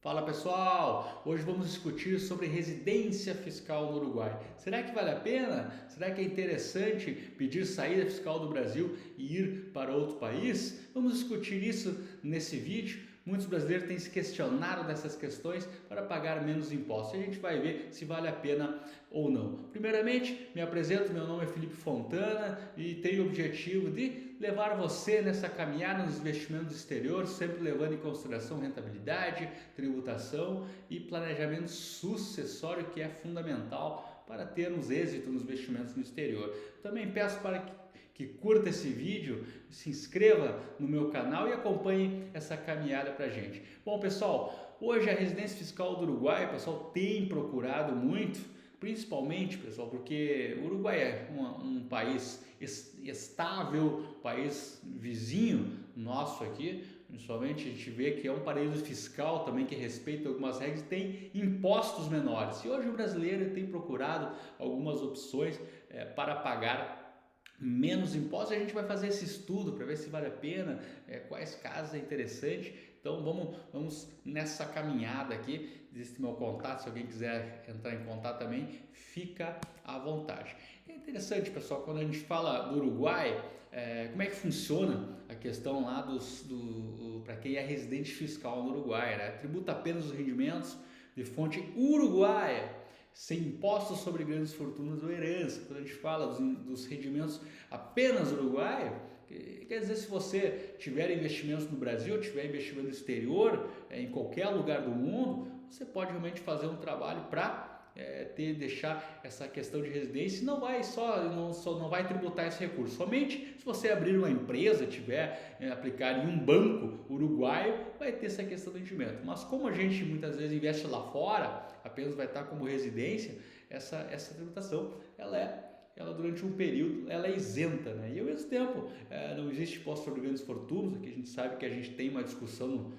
Fala pessoal, hoje vamos discutir sobre residência fiscal no Uruguai. Será que vale a pena? Será que é interessante pedir saída fiscal do Brasil e ir para outro país? Vamos discutir isso nesse vídeo. Muitos brasileiros têm se questionado dessas questões para pagar menos impostos. E a gente vai ver se vale a pena ou não. Primeiramente, me apresento, meu nome é Felipe Fontana e tenho o objetivo de levar você nessa caminhada nos investimentos exteriores, sempre levando em consideração rentabilidade, tributação e planejamento sucessório, que é fundamental para termos êxito nos investimentos no exterior. Também peço para que curta esse vídeo, se inscreva no meu canal e acompanhe essa caminhada para a gente. Bom pessoal, hoje a residência fiscal do Uruguai, pessoal, tem procurado muito, principalmente, pessoal, porque o Uruguai é um país estável, país vizinho nosso aqui, principalmente a gente vê que é um paraíso fiscal também que respeita algumas regras e tem impostos menores. E hoje o brasileiro tem procurado algumas opções para pagar menos impostos. A gente vai fazer esse estudo para ver se vale a pena, quais casos é interessante. Então vamos nessa caminhada aqui. Existe meu contato, se alguém quiser entrar em contato também, fica à vontade. É interessante, pessoal, quando a gente fala do Uruguai, como é que funciona a questão lá para quem é residente fiscal no Uruguai, né? Tributa apenas os rendimentos de fonte uruguaia, sem impostos sobre grandes fortunas ou herança. Quando a gente fala dos rendimentos apenas uruguaios, quer dizer, se você tiver investimentos no Brasil, tiver investimento no exterior, em qualquer lugar do mundo, você pode realmente fazer um trabalho para deixar essa questão de residência e não vai tributar esse recurso. Somente se você abrir uma empresa, tiver aplicar em um banco uruguaio, vai ter essa questão do rendimento. Mas como a gente muitas vezes investe lá fora, apenas vai estar como residência, essa tributação ela durante um período ela é isenta, né? E ao mesmo tempo não existe imposto sobre grandes fortunas. Aqui a gente sabe que a gente tem uma discussão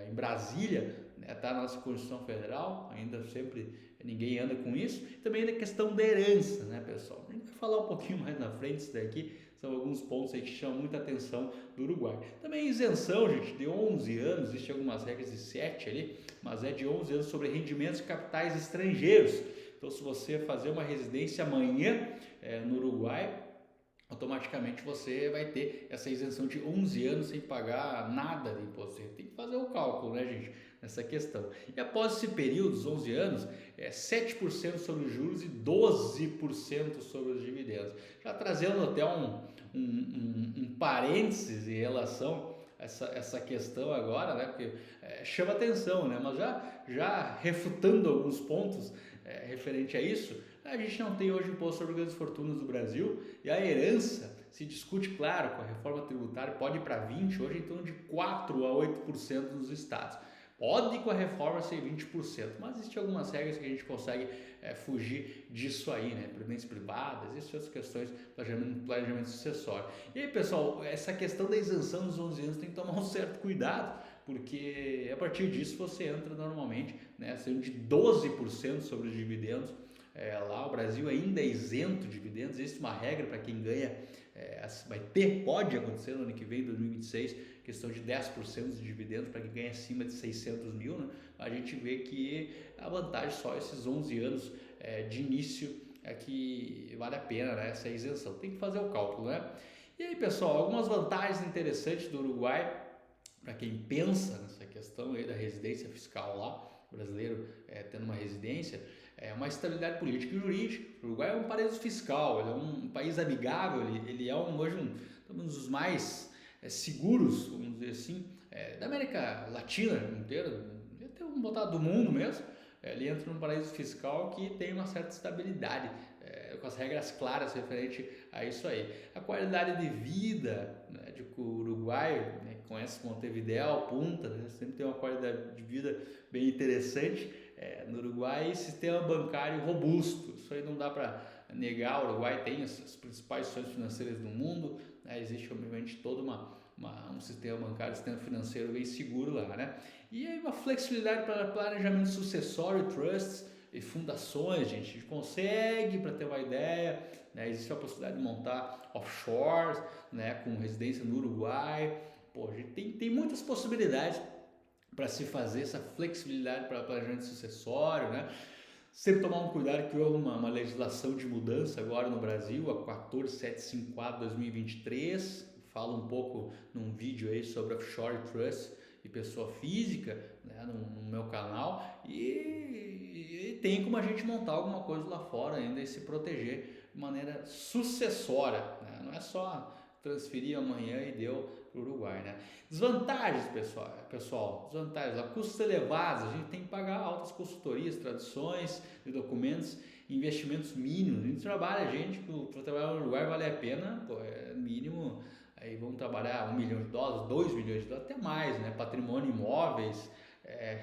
em Brasília, está na nossa Constituição Federal, ainda sempre ninguém anda com isso. Também a questão da herança, né, pessoal? A gente vai falar um pouquinho mais na frente, isso daqui são alguns pontos aí que chamam muita atenção do Uruguai. Também isenção, gente, de 11 anos, existem algumas regras de 7 ali, mas é de 11 anos sobre rendimentos de capitais estrangeiros. Então, se você fazer uma residência amanhã no Uruguai, automaticamente você vai ter essa isenção de 11 anos sem pagar nada de imposto. Você tem que fazer o cálculo, né, gente, nessa questão. E após esse período, os 11 anos, 7% sobre os juros e 12% sobre os dividendos. Já trazendo até um parênteses em relação a essa questão agora, né, porque chama atenção, né, mas já refutando alguns pontos referente a isso, a gente não tem hoje imposto sobre grandes fortunas no Brasil e a herança se discute, claro, com a reforma tributária, pode ir para 20%, hoje em torno de 4% a 8% nos estados. Pode com a reforma ser 20%, mas existem algumas regras que a gente consegue fugir disso aí, né? Previdência privada, existem outras questões, planejamento sucessório. E aí, pessoal, essa questão da isenção dos 11 anos tem que tomar um certo cuidado, porque a partir disso você entra normalmente, né, sendo de 12% sobre os dividendos. Lá o Brasil ainda é isento de dividendos. Existe uma regra para quem ganha, pode acontecer no ano que vem, 2026, questão de 10% de dividendos para quem ganha acima de 600 mil, né? A gente vê que a vantagem só esses 11 anos de início é que vale a pena, né, essa isenção. Tem que fazer o cálculo, né? E aí, pessoal, algumas vantagens interessantes do Uruguai para quem pensa nessa questão aí da residência fiscal lá, o brasileiro tendo uma residência, uma estabilidade política e jurídica. O Uruguai é um paraíso fiscal, ele é um país amigável, ele é hoje um dos mais seguros, vamos dizer assim, da América Latina inteira, até vamos botar do mundo mesmo. Ele entra num paraíso fiscal que tem uma certa estabilidade, com as regras claras referente a isso aí. A qualidade de vida, né, de Uruguai, né, conhece Montevidéu, Punta, né, sempre tem uma qualidade de vida bem interessante. No Uruguai, e sistema bancário robusto, isso aí não dá para negar. O Uruguai tem as principais instituições financeiras do mundo, né, existe obviamente todo um sistema bancário, sistema financeiro bem seguro lá, né? E aí uma flexibilidade para planejamento sucessório, trusts e fundações, gente, a gente consegue, para ter uma ideia, né, existe a possibilidade de montar offshores, né, com residência no Uruguai. Pô, a gente tem muitas possibilidades para se fazer essa flexibilidade para planejamento sucessório, né? Sempre tomar um cuidado que houve uma legislação de mudança agora no Brasil, a 14754/2023, falo um pouco num vídeo aí sobre offshore trust e pessoa física, né, no meu canal, e tem como a gente montar alguma coisa lá fora ainda e se proteger de maneira sucessória, né? Não é só transferir amanhã e deu para o Uruguai, né? Desvantagens, pessoal, desvantagens, custos elevados, a gente tem que pagar altas consultorias, traduções de documentos, investimentos mínimos. A gente trabalha, para trabalhar no Uruguai vale a pena, pô, é mínimo, aí vamos trabalhar $1 milhão, $2 milhões, até mais, né? Patrimônio imóveis,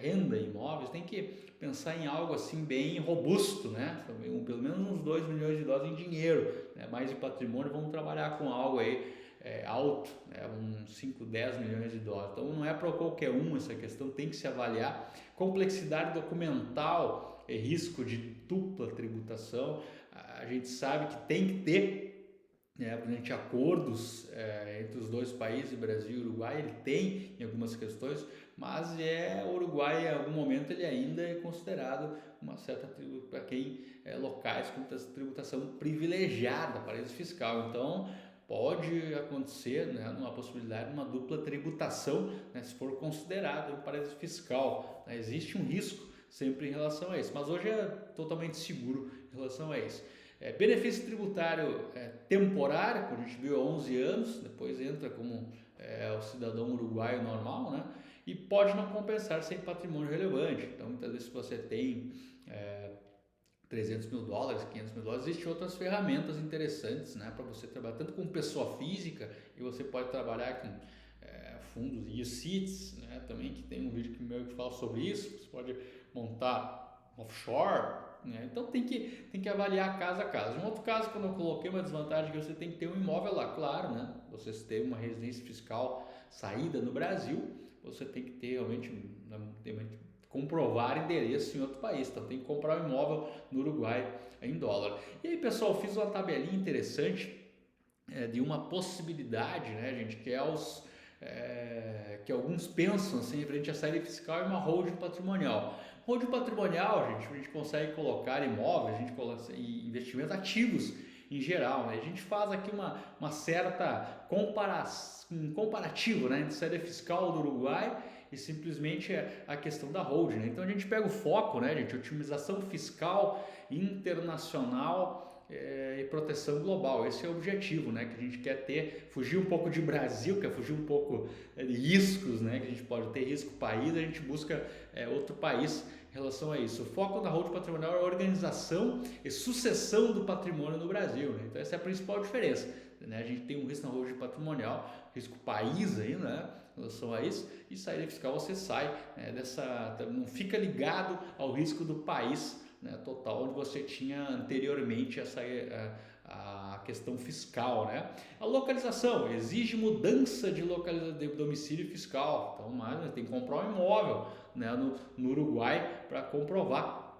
renda imóveis, tem que pensar em algo assim bem robusto, né? Pelo menos uns $2 milhões em dinheiro, né? Mais em patrimônio, vamos trabalhar com algo aí alto, né? Uns 5, 10 milhões de dólares. Então não é para qualquer um essa questão, tem que se avaliar. Complexidade documental e risco de dupla tributação, a gente sabe que tem que ter, né, acordos entre os dois países, Brasil e Uruguai, ele tem em algumas questões, mas o Uruguai em algum momento ele ainda é considerado uma certa para quem locais com tributação privilegiada, paraíso fiscal. Então pode acontecer, né, uma possibilidade de uma dupla tributação, né, se for considerado um paraíso fiscal, né? Existe um risco sempre em relação a isso, mas hoje é totalmente seguro em relação a isso. Benefício tributário temporário, como a gente viu, há 11 anos, depois entra como o cidadão uruguaio normal, né? E pode não compensar sem patrimônio relevante. Então, muitas vezes, se você tem $300 mil, $500 mil, existem outras ferramentas interessantes, né, para você trabalhar tanto com pessoa física, e você pode trabalhar com fundos e UCITS, né, também, que tem um vídeo que fala sobre isso. Você pode montar offshore, né? Então tem que avaliar caso a caso. Um outro caso, quando eu coloquei uma desvantagem, que você tem que ter um imóvel lá, claro, né? Você tem uma residência fiscal saída no Brasil, você tem que ter realmente comprovar endereço em outro país, então tem que comprar um imóvel no Uruguai em dólar. E aí, pessoal, fiz uma tabelinha interessante de uma possibilidade, né, gente, que alguns pensam assim, frente à saída fiscal, é uma holding patrimonial. Holding patrimonial, gente, a gente consegue colocar imóveis, a gente coloca investimentos ativos em geral, né? A gente faz aqui uma certa um comparativo, né, entre saída fiscal do Uruguai e simplesmente a questão da holding, né? Então a gente pega o foco, né, gente, otimização fiscal internacional e proteção global. Esse é o objetivo, né, que a gente quer ter, fugir um pouco de Brasil, quer fugir um pouco de riscos, né, que a gente pode ter risco país, a gente busca outro país em relação a isso. O foco da holding patrimonial é a organização e sucessão do patrimônio no Brasil, né? Então essa é a principal diferença, né? A gente tem um risco na holding patrimonial, risco país aí, né, em relação a isso, e saída fiscal você sai não fica ligado ao risco do país, né, total, onde você tinha anteriormente a questão fiscal, né? A localização exige mudança de domicílio fiscal, então mas tem que comprar um imóvel, né, no Uruguai para comprovar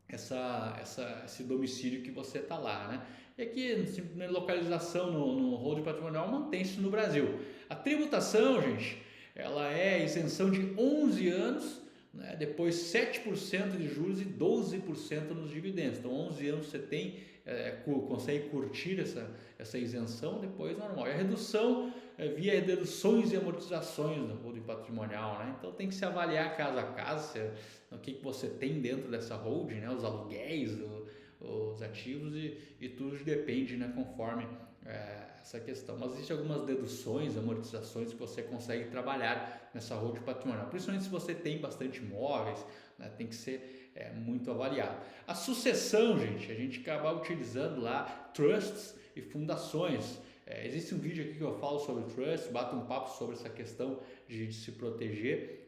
esse domicílio que você está lá, né? E aqui, na localização no holding patrimonial, mantém-se no Brasil. A tributação, gente, ela é isenção de 11 anos, né? Depois 7% de juros e 12% nos dividendos. Então 11 anos você consegue curtir essa isenção, depois normal. E a redução via deduções e amortizações do holding patrimonial, né? Então tem que se avaliar caso a caso o que você tem dentro dessa holding, né? Os aluguéis, os ativos e tudo depende, né, conforme essa questão. Mas existem algumas deduções, amortizações que você consegue trabalhar nessa holding patrimonial, principalmente se você tem bastante imóveis, né, tem que ser muito avaliado. A sucessão, gente, a gente acaba utilizando lá trusts e fundações. Existe um vídeo aqui que eu falo sobre trust, bato um papo sobre essa questão de se proteger.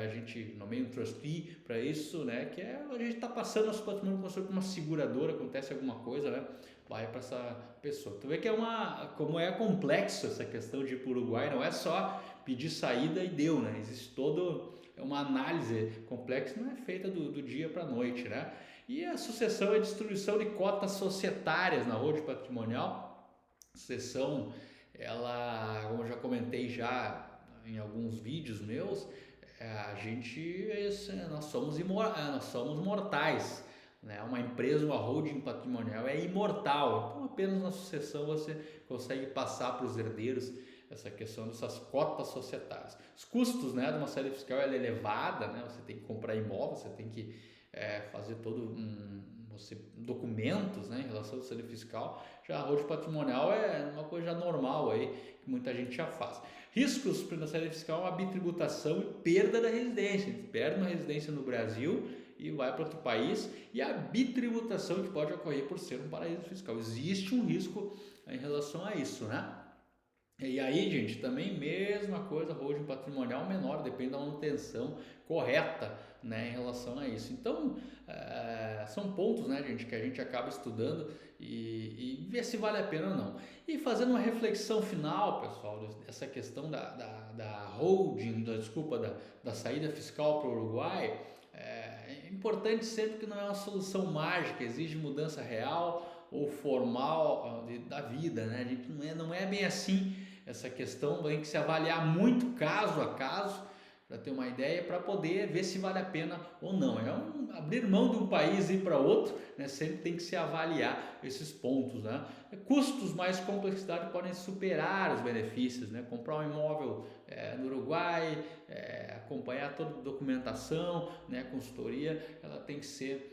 A gente nomeia um trustee para isso, né? Que a gente está passando nosso patrimônio construído para uma seguradora, acontece alguma coisa, né? Vai para essa pessoa. Tu vê que como é complexo essa questão de ir para o Uruguai, não é só pedir saída e deu, né? Existe toda uma análise complexa, não é feita do dia para a noite, né? E a sucessão e distribuição de cotas societárias na holding patrimonial. Sucessão, ela, como eu já comentei já em alguns vídeos meus, nós somos mortais, né? Uma empresa, uma holding patrimonial é imortal, então apenas na sucessão você consegue passar para os herdeiros essa questão dessas cotas societárias. Os custos, né, de uma saída fiscal é elevada, né? Você tem que comprar imóvel, você tem que fazer documentos, né, em relação à saída fiscal. Já a holding patrimonial é uma coisa já normal aí, que muita gente já faz. Riscos na saída fiscal, a bitributação e perda da residência. Você perde uma residência no Brasil e vai para outro país, e a bitributação que pode ocorrer por ser um paraíso fiscal. Existe um risco em relação a isso, né? E aí, gente, também mesma coisa, holding patrimonial menor, depende da manutenção correta, né, em relação a isso. Então, são pontos, né, gente, que a gente acaba estudando e ver se vale a pena ou não. E fazendo uma reflexão final, pessoal, dessa questão da holding, da saída fiscal para o Uruguai, é importante sempre que não é uma solução mágica, exige mudança real ou formal da vida, né? A gente não é bem assim. Essa questão tem que se avaliar muito caso a caso para ter uma ideia, para poder ver se vale a pena ou não. Abrir mão de um país e ir para outro, né? Sempre tem que se avaliar esses pontos, né? Custos mais complexidade podem superar os benefícios, né? Comprar um imóvel no Uruguai, acompanhar toda a documentação, né? Consultoria, ela tem que ser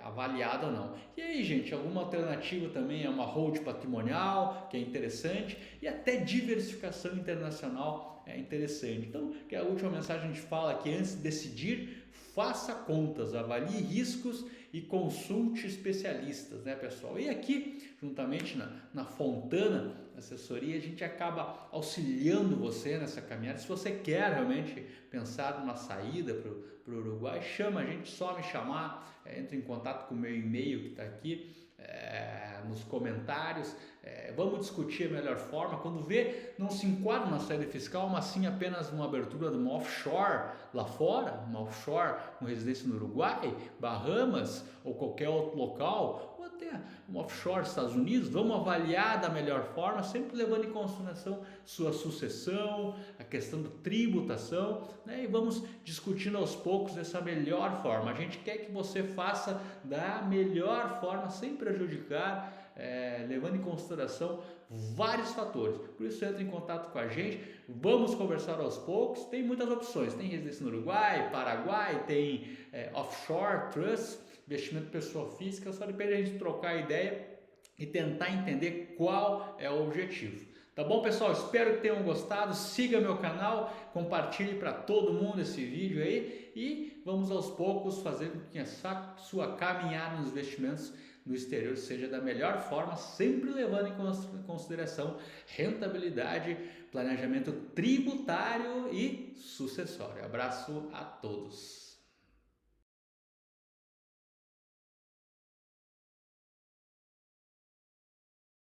avaliada ou não. E aí, gente, alguma alternativa também é uma holding patrimonial, que é interessante, e até diversificação internacional é interessante. Então, que a última mensagem a gente fala que antes de decidir, faça contas, avalie riscos e consulte especialistas, né, pessoal? E aqui, juntamente na Fontana Assessoria, a gente acaba auxiliando você nessa caminhada. Se você quer realmente pensar numa saída para o Uruguai, chama a gente, só me chamar, entre em contato com o meu e-mail que está aqui nos comentários. Vamos discutir a melhor forma. Quando vê, não se enquadra na saída fiscal, mas sim apenas uma abertura de uma offshore lá fora, uma offshore com residência no Uruguai, Bahamas ou qualquer outro local, ou até uma offshore nos Estados Unidos. Vamos avaliar da melhor forma, sempre levando em consideração sua sucessão, a questão da tributação, né? E vamos discutindo aos poucos essa melhor forma. A gente quer que você faça da melhor forma, sem prejudicar, levando em consideração vários fatores. Por isso, entra em contato com a gente, vamos conversar aos poucos. Tem muitas opções, tem residência no Uruguai, Paraguai, tem offshore, trust, investimento pessoa física. Só depende a gente trocar ideia e tentar entender qual é o objetivo. Tá bom, pessoal? Espero que tenham gostado. Siga meu canal, compartilhe para todo mundo esse vídeo aí e vamos aos poucos fazer com que a sua caminhada nos investimentos no exterior seja da melhor forma, sempre levando em consideração rentabilidade, planejamento tributário e sucessório. Abraço a todos.